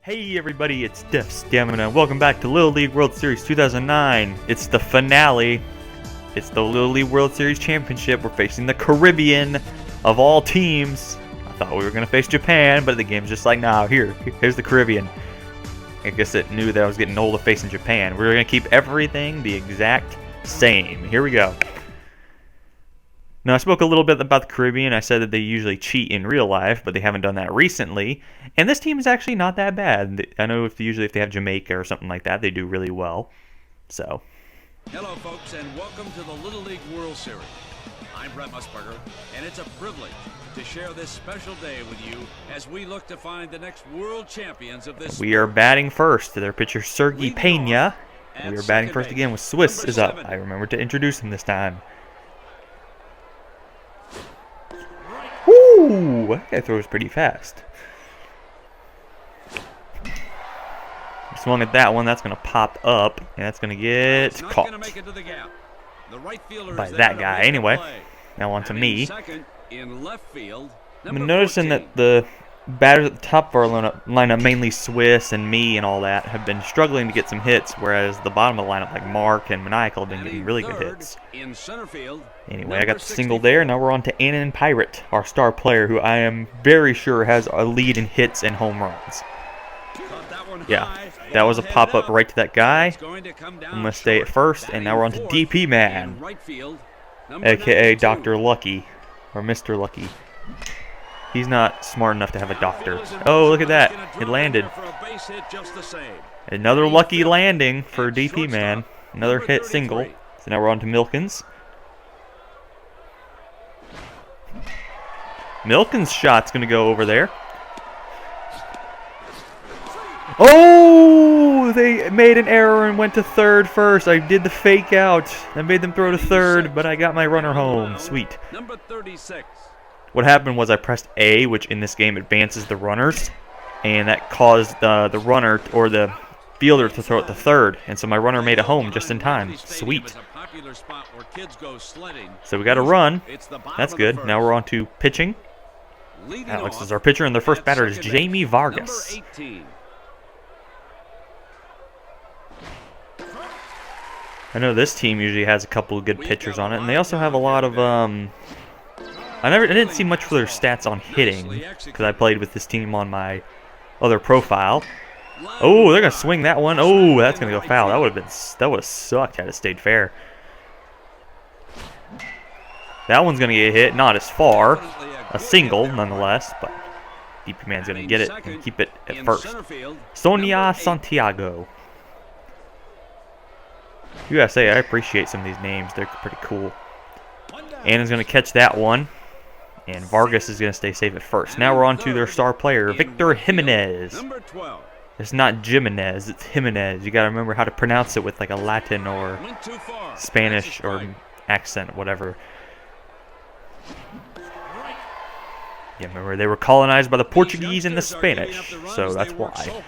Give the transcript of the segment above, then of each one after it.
Hey everybody, it's Def Stamina. Welcome back to Little League World Series 2009. It's the finale. It's the Little League World Series Championship. We're facing the Caribbean of all teams. I thought we were going to face Japan, but the game's just like, nah, here's the Caribbean. I guess it knew that I was getting old of facing Japan. We're going to keep everything the exact same. Here we go. Now, I spoke a little bit about the Caribbean. I said that they usually cheat in real life, but they haven't done that recently. And this team is actually not that bad. I know usually if they have Jamaica or something like that, they do really well. So. Hello, folks, and welcome to the Little League World Series. I'm Brett Musburger, and it's a privilege to share this special day with you as we look to find the next world champions of this. We are batting first. Their pitcher, Sergey Pena. We are batting first again with Swiss is up. I remembered to introduce him this time. Woo! That guy throws pretty fast. Swung at that one. That's going to pop up, and that's going to get caught by that guy. Anyway, now on to me. I'm noticing that the batters at the top of our lineup, mainly Swiss and me and all that, have been struggling to get some hits, whereas the bottom of the lineup, like Mark and Maniacal, have been getting really good hits. Anyway, I got the single there. Now we're on to Annan Pirate, our star player, who I am very sure has a lead in hits and home runs. Yeah, that was a pop-up right to that guy. I'm going to stay at first, and now we're on to DP Man, a.k.a. Dr. Lucky, or Mr. Lucky. He's not smart enough to have a doctor. Oh, look at that. It landed. Another lucky landing for DP Man. Another hit single. So now we're on to Milkins. Milkins' shot's going to go over there. Oh! They made an error and went to third first. I did the fake out. I made them throw to third, but I got my runner home. Sweet. Number 36. What happened was I pressed A, which in this game advances the runners, and that caused the runner or the fielder to throw it to third, and so my runner made it home just in time. Sweet. So we got a run. That's good. Now we're on to pitching. Alex is our pitcher, and their first batter is Jaime Vargas. I know this team usually has a couple of good pitchers on it, and they also have a lot of I didn't see much for their stats on hitting, because I played with this team on my other profile. Oh, they're gonna swing that one. Oh, that's gonna go foul. That would have sucked had it stayed fair. That one's gonna get hit, not as far. A single, nonetheless, but DP Man's gonna get it and keep it at first. Sonia Santiago. You gotta say, I appreciate some of these names. They're pretty cool. Annan's gonna catch that one. And Vargas is going to stay safe at first. Now we're on to their star player, Victor Jimenez. It's not Jimenez, it's Jimenez. You got to remember how to pronounce it with like a Latin or Spanish or accent, whatever. Yeah, remember they were colonized by the Portuguese and the Spanish, so that's why.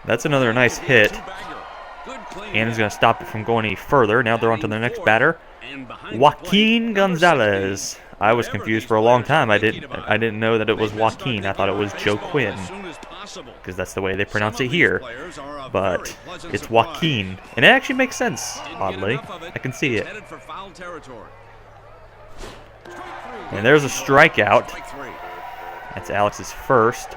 That's another nice hit. Annan's going to stop it from going any further. Now they're on to their next batter, Joaquin Gonzales. I was confused for a long time. I didn't know that it was Joaquin. I thought it was Joe Quinn, because that's the way they pronounce it here. But it's Joaquin, and it actually makes sense. Oddly, I can see it. And there's a strikeout. That's Alex's first.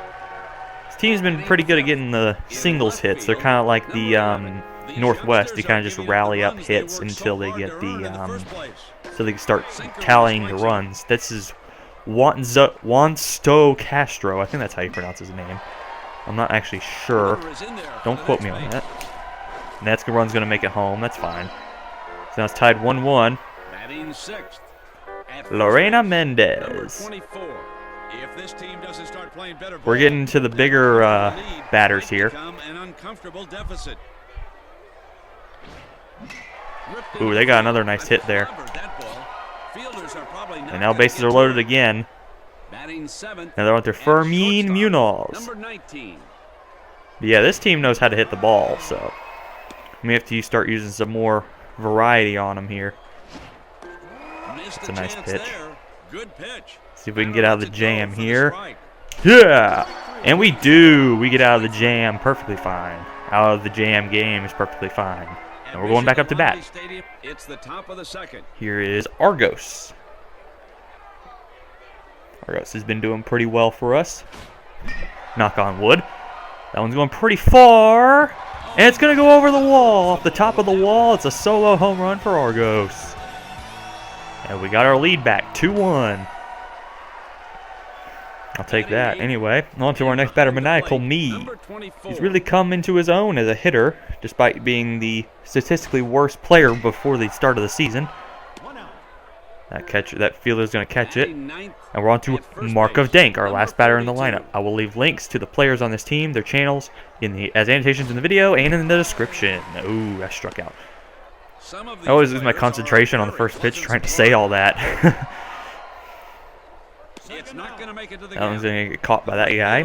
This team's been pretty good at getting the singles hits. They're kind of like the Northwest. You kind of just rally up hits until they get the so they can start tallying the runs. This is Juansto Castro. I think that's how you pronounce his name. I'm not actually sure. Don't quote me on that. And that's run's going to make it home. That's fine. So now it's tied 1-1. Lorena Mendez. We're getting to the bigger batters here. Ooh, they got another nice hit there. And now bases are loaded again. Now they're on to Fermin Munoz. But yeah, this team knows how to hit the ball, so we have to start using some more variety on them here. That's a nice pitch. See if we can get out of the jam here. Yeah! And we do. We get out of the jam perfectly fine. Out of the jam game is perfectly fine. And we're going back up to bat. It's the top of the second. Here is Argos. Argos has been doing pretty well for us. Knock on wood. That one's going pretty far. And it's going to go over the wall. Off the top of the wall. It's a solo home run for Argos. And we got our lead back. 2-1. I'll take that. Anyway, on to our next batter, Maniacal Me. He's really come into his own as a hitter, despite being the statistically worst player before the start of the season. That fielder's going to catch it. And we're on to Mark of Dank, our last batter in the lineup. I will leave links to the players on this team, their channels, as annotations in the video and in the description. Ooh, I struck out. I always lose my concentration on the first pitch trying to say all that. That one's going to get caught by that guy.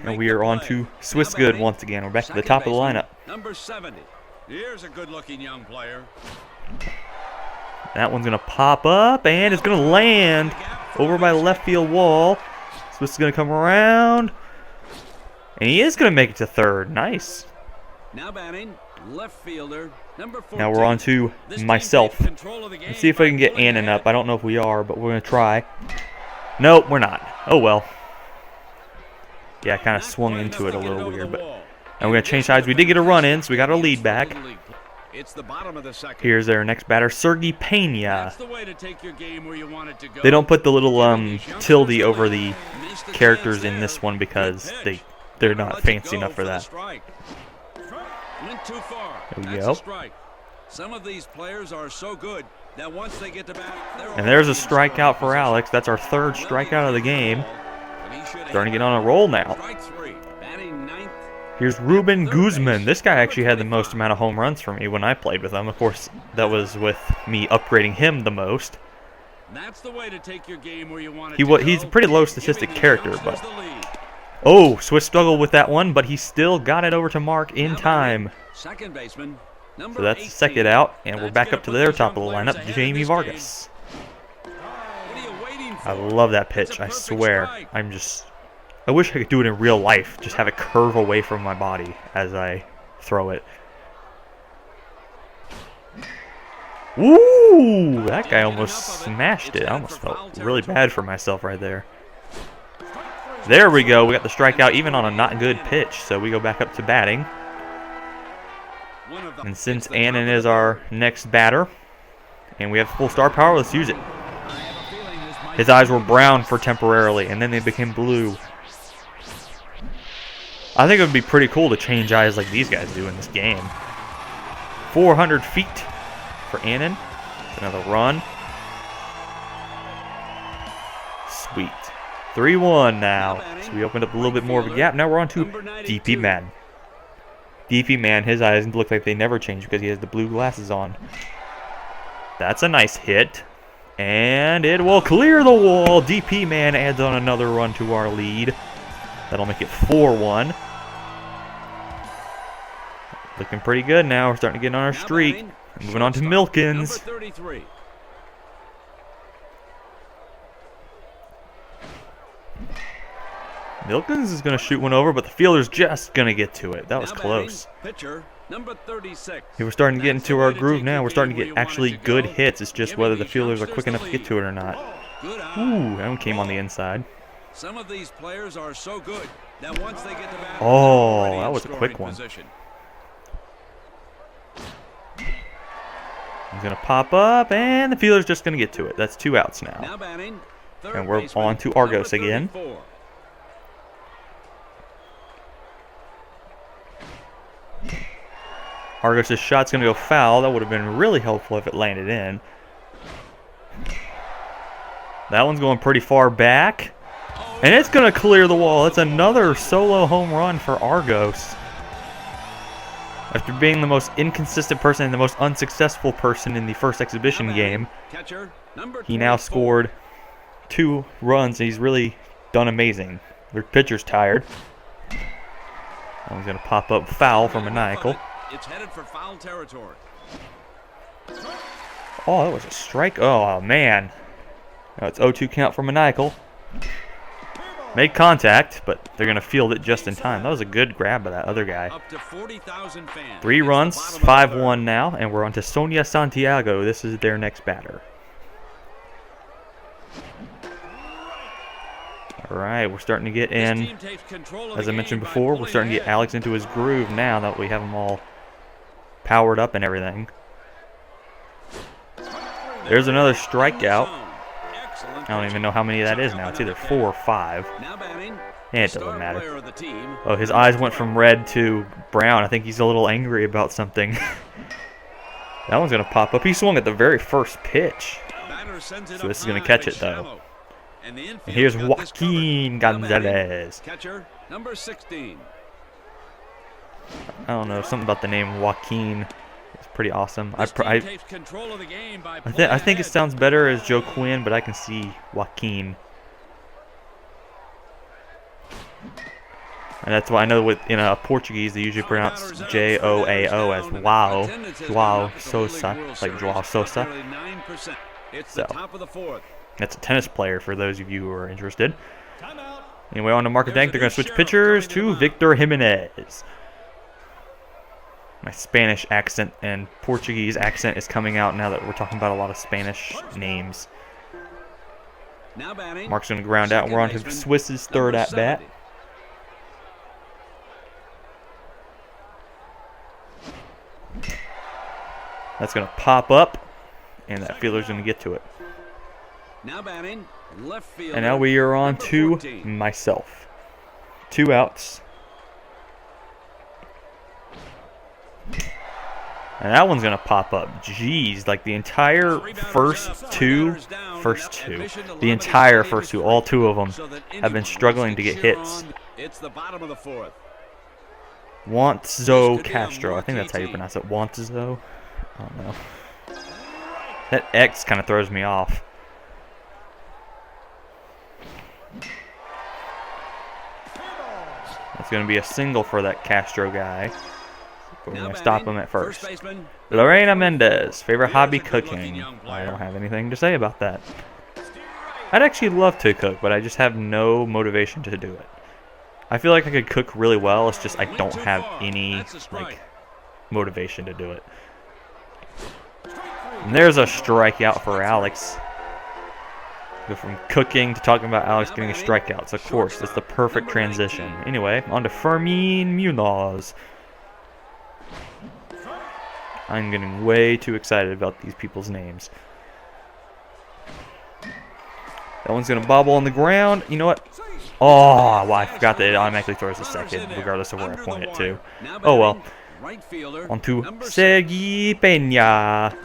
And we are on to Swiss Good once again. We're back to the top of the lineup. Number 70. Here's a good-looking young player. That one's going to pop up, and it's going to land over by the left field wall. Swiss is going to come around. And he is going to make it to third. Nice. Now batting, left fielder, number 14. Now we're on to myself. Let's see if I can get Annan up. I don't know if we are, but we're going to try. Nope, we're not. Oh well. Yeah, I kind of swung into it a little weird, but and we're gonna change sides. We did get a run in, so we got our lead back. Here's our next batter, Sergey Pena. They don't put the little tilde over the characters in this one because they're not fancy enough for that. There we go. Some of these players are so good that once they get to bat, and there's a strikeout for Alex. That's our third strikeout of the game. Starting to get on a roll now. Here's Ruben Guzman. This guy actually had the most amount of home runs for me when I played with him. Of course, that was with me upgrading him the most. That's the way to take your game where you want it. He's a pretty low statistic character, but oh, Swiss struggled with that one, but he still got it over to Mark in time. Second baseman. So that's the second out, and we're back up to their top of the lineup, Jaime Vargas. I love that pitch, I swear. I wish I could do it in real life, just have it curve away from my body as I throw it. Woo! That guy almost smashed it. I almost felt really bad for myself right there. There we go, we got the strikeout even on a not good pitch, so we go back up to batting. And since Annan is our next batter, and we have full star power, let's use it. His eyes were brown for temporarily, and then they became blue. I think it would be pretty cool to change eyes like these guys do in this game. 400 feet for Annan. Another run. Sweet. 3-1 now. So we opened up a little bit more of a gap. Now we're on to DP Man. DP Man, his eyes look like they never change because he has the blue glasses on. That's a nice hit. And it will clear the wall. DP Man adds on another run to our lead. That'll make it 4-1. Looking pretty good now. We're starting to get on our streak. Moving on to Milkins. Milkins is going to shoot one over, but the fielder's just going to get to it. That was close. We're starting to get into our groove now. We're starting to get actually good hits. It's just whether the fielders are quick enough to get to it or not. Ooh, that one came on the inside. Some of these players are so good that once they get to bat, oh, that was a quick one. He's going to pop up, and the fielder's just going to get to it. That's 2 outs now. And we're on to Argos again. Argos' shot's going to go foul. That would have been really helpful if it landed in. That one's going pretty far back. And it's going to clear the wall. It's another solo home run for Argos. After being the most inconsistent person and the most unsuccessful person in the first exhibition game, he now scored 2 runs, and he's really done amazing. Their pitcher's tired. That one's going to pop up foul for Maniacal. It's headed for foul territory. Oh, that was a strike. Oh, man. Now it's 0-2 count for Maniacal. Made contact, but they're going to field it just in time. That was a good grab by that other guy. 3 runs, 5-1 now, and we're on to Sonia Santiago. This is their next batter. All right, we're starting to get in. As I mentioned before, we're starting to get Alex into his groove now that we have him all powered up and everything. There's another strikeout. I don't even know how many that is now. It's either 4 or 5. It doesn't matter. Oh, his eyes went from red to brown. I think he's a little angry about something. That one's going to pop up. He swung at the very first pitch. So this is going to catch it, though. And here's Joaquin Gonzales. Catcher, number 16. I don't know, something about the name Joaquin. It's pretty awesome. I think it sounds better as Joe Quinn, but I can see Joaquin. And that's why I know in Portuguese they usually pronounce J-O-A-O as Joao. Joao Sosa, like Joao Sosa. So, that's a tennis player for those of you who are interested. Anyway, on to Market Dank, they're going to switch pitchers to Victor Jimenez. My Spanish accent and Portuguese accent is coming out now that we're talking about a lot of Spanish names. Mark's going to ground out, and we're on to Swiss's third at-bat. That's going to pop up, and that fielder's going to get to it. And now we are on to myself. 2 outs. And that one's going to pop up. Jeez, like the entire first two, all 2 of them have been struggling to get hits. Wantzo Castro, I think that's how you pronounce it. Wantzo? I don't know. That X kind of throws me off. That's going to be a single for that Castro guy. We're going to stop him at first. Lorena Mendez, favorite hobby, cooking. I don't have anything to say about that. I'd actually love to cook, but I just have no motivation to do it. I feel like I could cook really well, it's just I don't have any motivation to do it. And there's a strikeout for Alex. Go from cooking to talking about Alex getting a strikeout. So of course, it's the perfect transition. Anyway, on to Fermin Munoz. I'm getting way too excited about these people's names. That one's going to bobble on the ground. You know what? Oh, well, I forgot that it automatically throws a second, regardless of where I point it to. Oh, well. On to Sergi Peña.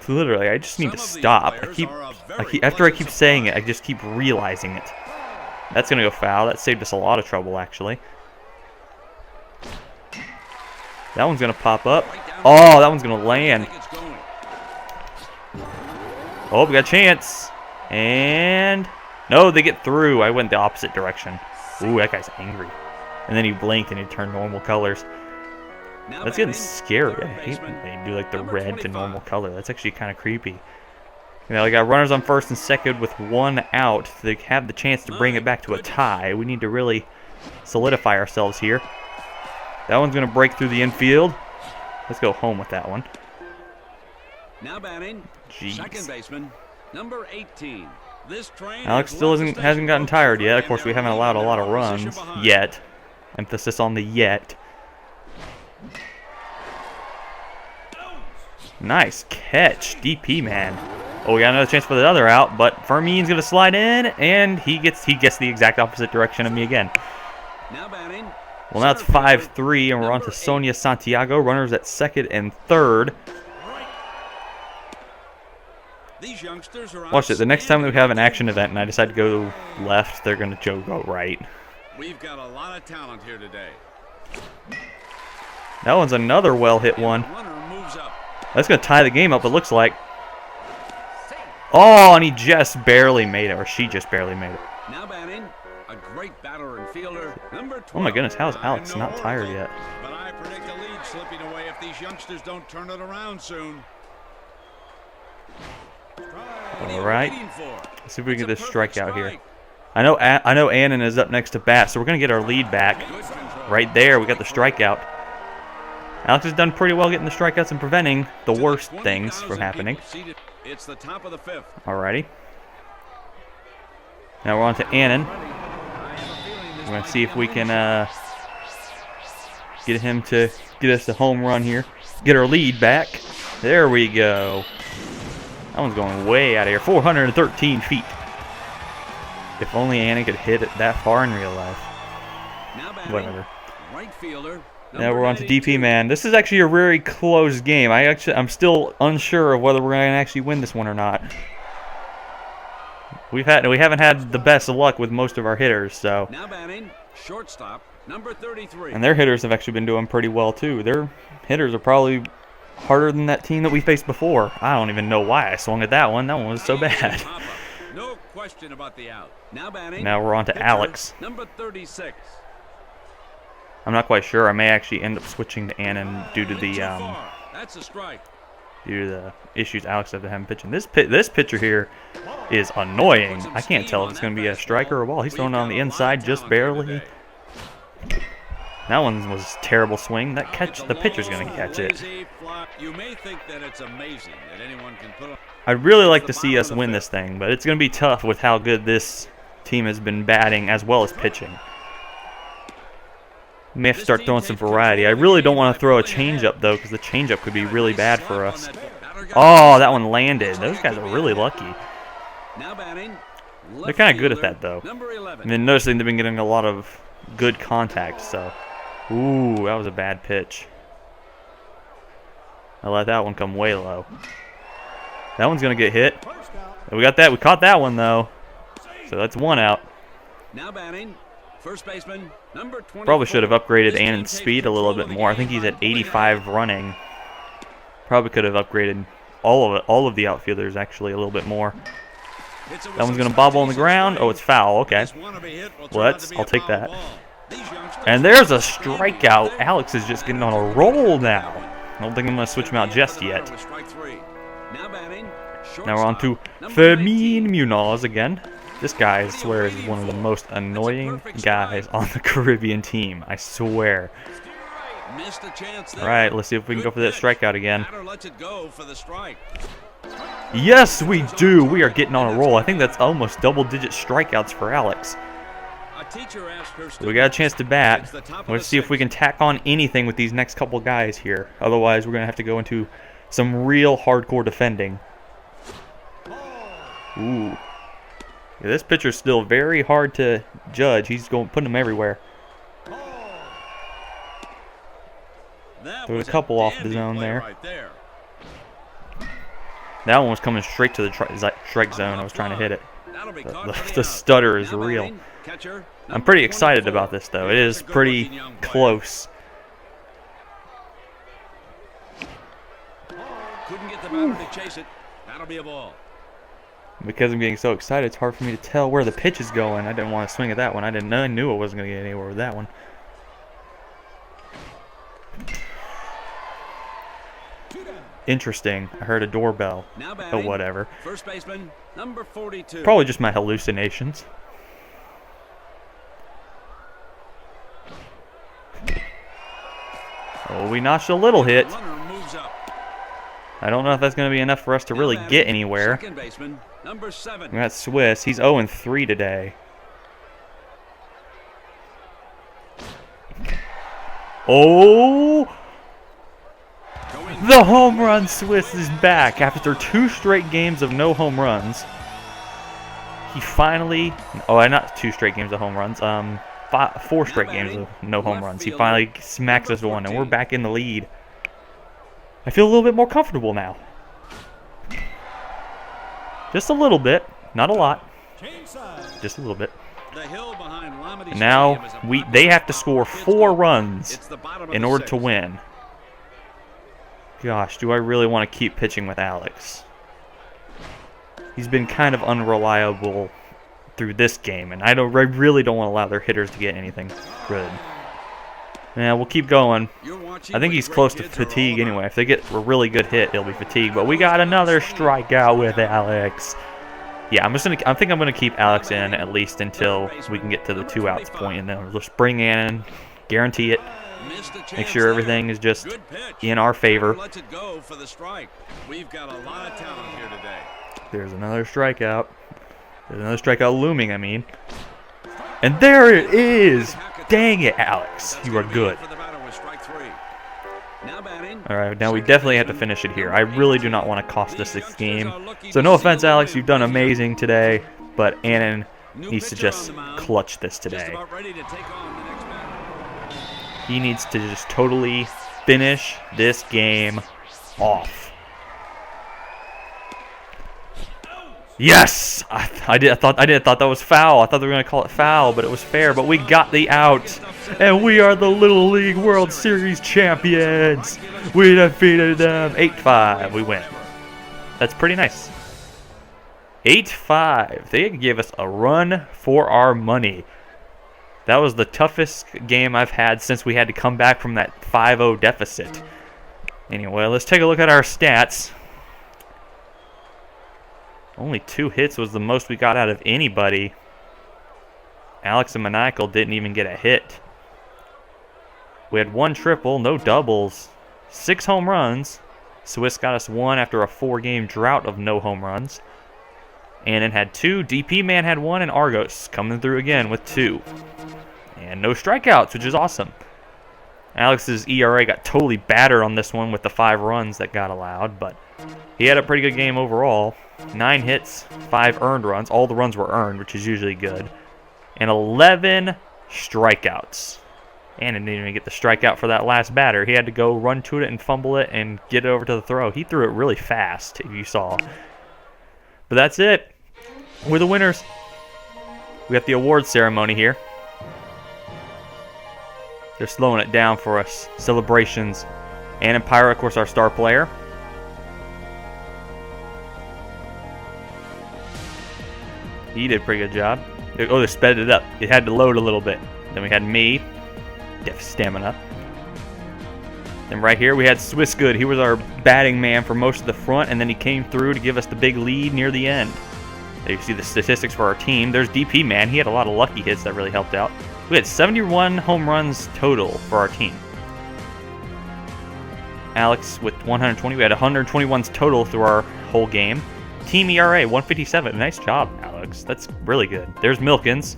Literally, I just need to stop. After I keep saying it, I just keep realizing it. That's going to go foul. That saved us a lot of trouble, actually. That one's going to pop up. Oh, that one's going to land. Oh, we got a chance. And no, they get through. I went the opposite direction. Ooh, that guy's angry. And then he blinked and he turned normal colors. That's getting scary. I hate when they do like the red to normal color. That's actually kind of creepy. You know, we got runners on first and second with 1 out. They have the chance to bring it back to a tie. We need to really solidify ourselves here. That one's going to break through the infield. Let's go home with that one. Now batting, second baseman, number 18. This train Alex still hasn't gotten tired yet. Of course, we haven't allowed a lot of runs yet. Emphasis on the yet. Nice catch, DP man. Oh, we got another chance for the other out, but Fermin's going to slide in, and he gets the exact opposite direction of me again. Now batting. Well, now it's 5-3, and we're on to Sonia Santiago. Runners at second and third. Watch it. The next time we have an action event and I decide to go left, they're going to go right. We've got a lot of talent here today. That one's another well-hit one. That's going to tie the game up, it looks like. Oh, and he just barely made it, or she just barely made it. Now batting, a great batter and fielder, number 12. Oh my goodness, how is Alex not tired yet? But I predict the lead slipping away if these youngsters don't turn it around soon. All right. Let's see if we can get this strikeout here. I know Annan is up next to bat, so we're going to get our lead back. Right there, we got the strikeout. Alex has done pretty well getting the strikeouts and preventing the worst things from happening. It's the top of the 5th. Alrighty. Now we're on to Annan. We're going to see if we can get him to get us a home run here. Get our lead back. There we go. That one's going way out of here. 413 feet. If only Annan could hit it that far in real life. Whatever. Right fielder. Now we're on to DP man. This is actually a very close game. I'm still unsure of whether we're going to actually win this one or not. We haven't had the best of luck with most of our hitters, so. Now batting, shortstop, number 33. And their hitters have actually been doing pretty well too. Their hitters are probably harder than that team that we faced before. I don't even know why I swung at that one. That one was so bad. No question about the out. Now batting. Now we're on to Alex. Number 36. I'm not quite sure. I may actually end up switching to Annan due to the That's a strike. Due to the issues Alex had to have him pitching. This pitcher here is annoying. I can't tell if it's going to be a strike or a ball. He's throwing it on the inside just barely. That one was a terrible swing. That the pitcher's going to catch it. You may think that it's amazing that anyone can put. I'd really like to see us win this thing, but it's going to be tough with how good this team has been batting as well as pitching. May have to start throwing some variety. I really don't want to throw a changeup though, because the changeup could be really bad for us. Oh, that one landed. Those guys are really lucky. They're kind of good at that though. And then noticing they've been getting a lot of good contact. So, ooh, that was a bad pitch. I let that one come way low. That one's gonna get hit. We got that. We caught that one though. So that's one out. Now batting. First baseman, number 24. Probably should have upgraded Annan's speed a little bit more. I think he's at 85 running. Probably could have upgraded all of the outfielders actually a little bit more. That one's gonna bobble on the ground. Oh, it's foul. Okay. I'll take that. And there's a strikeout. Alex is just getting on a roll now. I don't think I'm gonna switch him out just yet. Now we're on to Fermin Munoz again. This guy, I swear, is one of the most annoying guys on the Caribbean team. I swear. All right, let's see if we can go for that strikeout again. Yes, we do. We are getting on a roll. I think that's almost double-digit strikeouts for Alex. We got a chance to bat. Let's see if we can tack on anything with these next couple guys here. Otherwise, we're going to have to go into some real hardcore defending. Ooh. Yeah, this pitcher's still very hard to judge. He's putting them everywhere. Threw a couple off the zone there. That one was coming straight to the strike zone. I was trying to hit it. The stutter is real. I'm pretty excited about this, though. It is pretty close. Couldn't get the batter to chase it. That'll be a ball. Because I'm getting so excited, it's hard for me to tell where the pitch is going. I didn't want to swing at that one. I knew I wasn't going to get anywhere with that one. Interesting. I heard a doorbell. Oh, whatever. First baseman, number 42. Probably just my hallucinations. Oh, we notched a little hit. I don't know if that's going to be enough for us to really get anywhere. Second baseman, number 7. We got Swiss. He's 0-3 today. Oh! The home run Swiss is back after 2 straight games of no home runs. He finally... Oh, not 2 straight games of home runs. 4 straight games of no home runs. He finally smacks us one, and we're back in the lead. I feel a little bit more comfortable now. Just a little bit. Not a lot. Just a little bit. And now they have to score 4 runs in order to win. Gosh, do I really want to keep pitching with Alex? He's been kind of unreliable through this game, and I really don't want to allow their hitters to get anything good. Yeah, we'll keep going. I think he's close to fatigue anyway. If they get a really good hit, he'll be fatigued. But we got another strikeout with Alex. Yeah, I think I'm gonna keep Alex in at least until we can get to the 2 outs point, and then we'll just bring Annan, guarantee it, make sure everything is just in our favor. Lets it go for the strike. We've got a lot of talent here today. There's another strikeout. There's another strikeout looming, I mean. And there it is! Dang it, Alex. You are good. All right, now we definitely have to finish it here. I really do not want to cost us this game. So no offense, Alex, you've done amazing today, but Annan needs to just clutch this today. He needs to just totally finish this game off. Yes! I thought that was foul. I thought they were going to call it foul, but it was fair. But we got the out, and we are the Little League World Series champions. We defeated them 8-5. We win. That's pretty nice. 8-5. They gave us a run for our money. That was the toughest game I've had since we had to come back from that 5-0 deficit. Anyway, let's take a look at our stats. Only 2 hits was the most we got out of anybody. Alex and Maniacal didn't even get a hit. We had 1 triple, no doubles, 6 home runs. Swiss got us 1 after a 4-game drought of no home runs. Annan had 2, DP Man had 1, and Argos coming through again with 2. And no strikeouts, which is awesome. Alex's ERA got totally battered on this one with the 5 runs that got allowed, but he had a pretty good game overall. 9 hits, 5 earned runs. All the runs were earned, which is usually good. And 11 strikeouts. Annan didn't even get the strikeout for that last batter. He had to go run to it and fumble it and get it over to the throw. He threw it really fast, if you saw. But that's it. We're the winners. We got the award ceremony here. They're slowing it down for us. Celebrations. Annan Pirate, of course, our star player. He did a pretty good job. Oh, they sped it up. It had to load a little bit. Then we had me. Def stamina. And right here we had Swiss Good. He was our batting man for most of the front, and then he came through to give us the big lead near the end. There you see the statistics for our team. There's DP Man. He had a lot of lucky hits that really helped out. We had 71 home runs total for our team. Alex with 120. We had 121 total through our whole game. Team ERA 157. Nice job, Alex. That's really good. There's Milkins.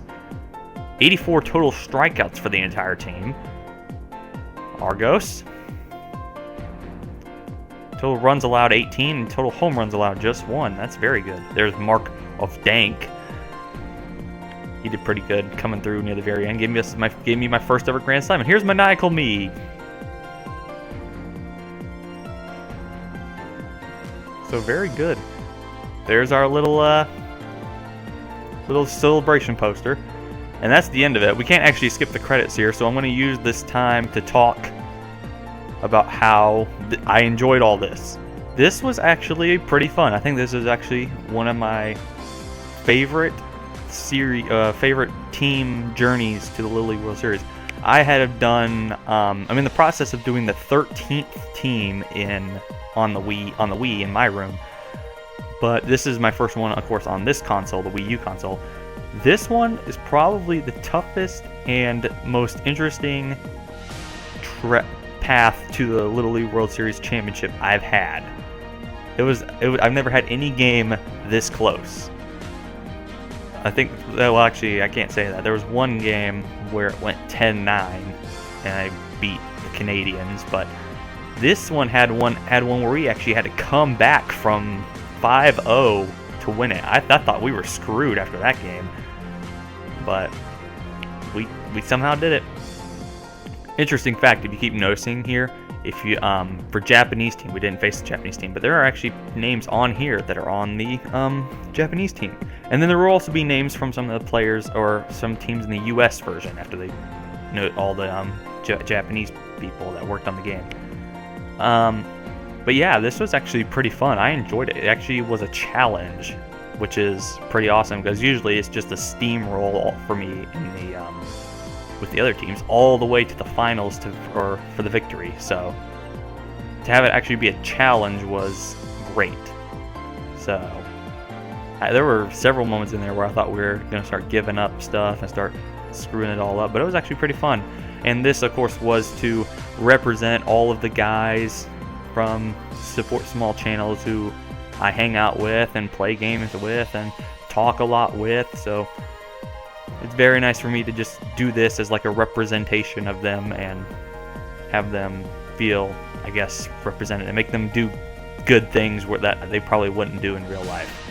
84 total strikeouts for the entire team. Argos. Total runs allowed 18 and total home runs allowed just 1. That's very good. There's Mark of Dank. He did pretty good coming through near the very end. Gave me my first ever Grand Slam. And here's Maniacal Me. So very good. There's our little celebration poster. And that's the end of it. We can't actually skip the credits here, so I'm going to use this time to talk about how I enjoyed all this. This was actually pretty fun. I think this is actually one of my favorite team journeys to the Little League World Series. I had done. I'm in the process of doing the 13th team on the Wii in my room. But this is my first one, of course, on this console, the Wii U console. This one is probably the toughest and most interesting path to the Little League World Series Championship I've had. I've never had any game this close. I think, well, actually, I can't say that. There was one game where it went 10-9, and I beat the Canadians, but this one had one where we actually had to come back from 5-0 to win it. I thought we were screwed after that game, but we somehow did it. Interesting fact, if you keep noticing here, if you for Japanese team, we didn't face the Japanese team, but there are actually names on here that are on the Japanese team, and then there will also be names from some of the players or some teams in the U.S. version after they note all the Japanese people that worked on the game. But yeah, this was actually pretty fun. I enjoyed it. It actually was a challenge, which is pretty awesome because usually it's just a steamroll for me in the with the other teams all the way to the finals for the victory. So to have it actually be a challenge was great. So There were several moments in there where I thought we were going to start giving up stuff and start screwing it all up, but it was actually pretty fun. And this, of course, was to represent all of the guys from support small channels who I hang out with and play games with and talk a lot with. So it's very nice for me to just do this as like a representation of them and have them feel, I guess, represented and make them do good things that they probably wouldn't do in real life.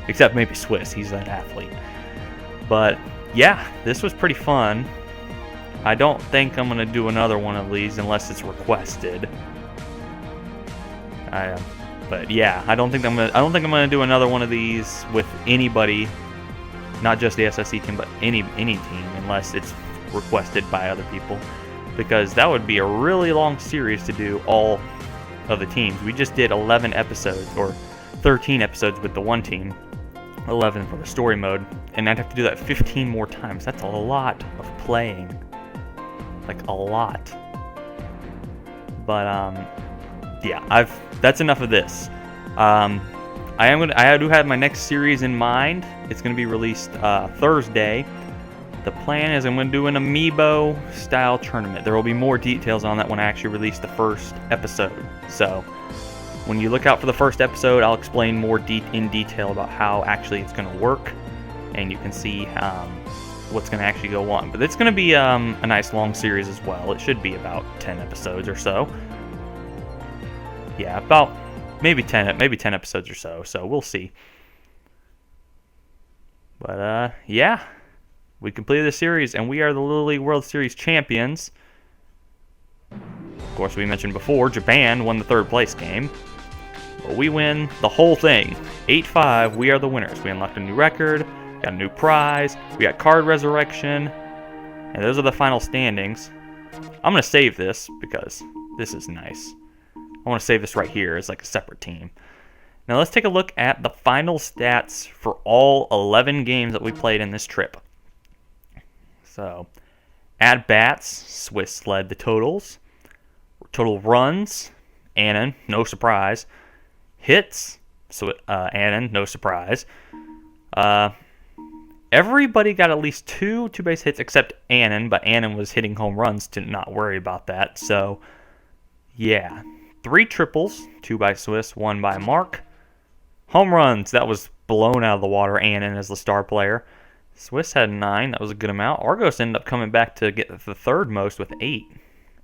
Except maybe Swiss, he's an athlete. But yeah, this was pretty fun. I don't think I'm gonna do another one of these unless it's requested. But yeah, I don't think I'm gonna do another one of these with anybody, not just the SSC team, but any team, unless it's requested by other people, because that would be a really long series to do all of the teams. We just did 11 episodes, or 13 episodes with the one team, 11 for the story mode, and I'd have to do that 15 more times. That's a lot of playing, like a lot. But yeah, that's enough of this. I do have my next series in mind. It's going to be released Thursday. The plan is I'm going to do an amiibo style tournament. There will be more details on that when I actually release the first episode. So when you look out for the first episode, I'll explain more in detail about how actually it's going to work, and you can see what's going to actually go on. But it's going to be a nice long series as well. It should be about 10 episodes or so. Yeah, about maybe 10 episodes or so. So we'll see. But yeah, we completed the series, and we are the Little League World Series champions. Of course, we mentioned before, Japan won the third place game. But we win the whole thing. 8-5, we are the winners. We unlocked a new record, got a new prize, we got card resurrection, and those are the final standings. I'm going to save this because this is nice. I want to save this right here as like a separate team. Now let's take a look at the final stats for all 11 games that we played in this trip. So, at bats, Swiss led the totals. Total runs, Annan, no surprise. Hits, Annan, no surprise. Everybody got at least two base hits except Annan, but Annan was hitting home runs to not worry about that. So, yeah. 3 triples, 2 by Swiss, 1 by Mark. Home runs, that was blown out of the water. Annan is the star player. Swiss had 9, that was a good amount. Argos ended up coming back to get the third most with 8.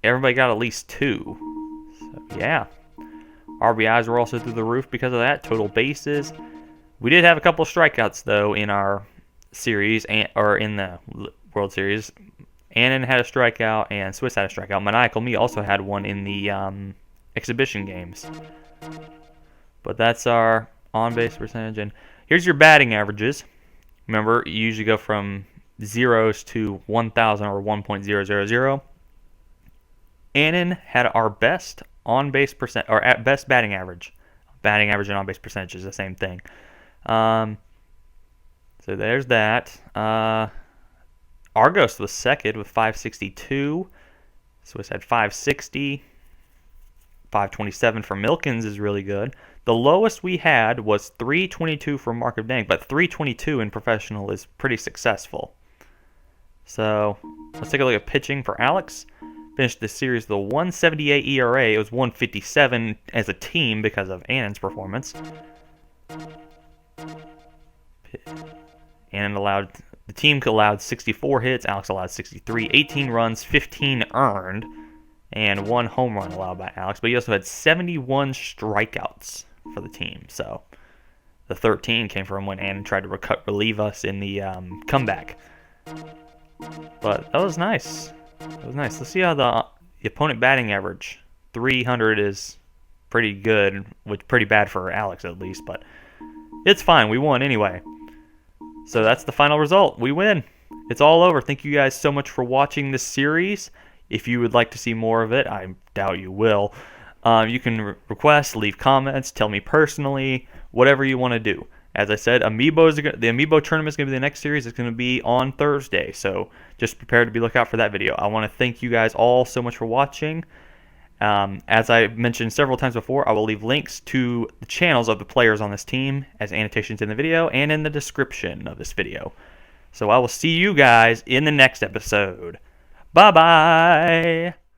Everybody got at least 2. So, yeah. RBIs were also through the roof because of that. Total bases. We did have a couple of strikeouts, though, in our series, or in the World Series. Annan had a strikeout, and Swiss had a strikeout. Maniacal Me also had one in the exhibition games. But that's our on-base percentage. And here's your batting averages. Remember, you usually go from zeros to 1,000 or 1.000. Annan had our best on-base percent, or at best batting average. Batting average and on-base percentage is the same thing. So there's that. Argos was second with 562. Swiss had 560. 527 for Milkins is really good. The lowest we had was 322 for Mark of Dang, but 322 in professional is pretty successful. So let's take a look at pitching for Alex. Finished the series with a 178 ERA. It was 157 as a team because of Annan's performance. The team allowed 64 hits. Alex allowed 63, 18 runs, 15 earned, and 1 home run allowed by Alex. But he also had 71 strikeouts for the team. So the 13 came from when Annan tried to relieve us in the comeback. But that was nice. That was nice. Let's see how the opponent batting average. 300 is pretty good, which pretty bad for Alex at least, but it's fine. We won anyway. So that's the final result. We win. It's all over. Thank you guys so much for watching this series. If you would like to see more of it, I doubt you will. You can request, leave comments, tell me personally, whatever you want to do. As I said, the Amiibo tournament is going to be the next series. It's going to be on Thursday, so just prepare to be lookout for that video. I want to thank you guys all so much for watching, As I mentioned several times before, I will leave links to the channels of the players on this team as annotations in the video and in the description of this video. So I will see you guys in the next episode. Bye-bye!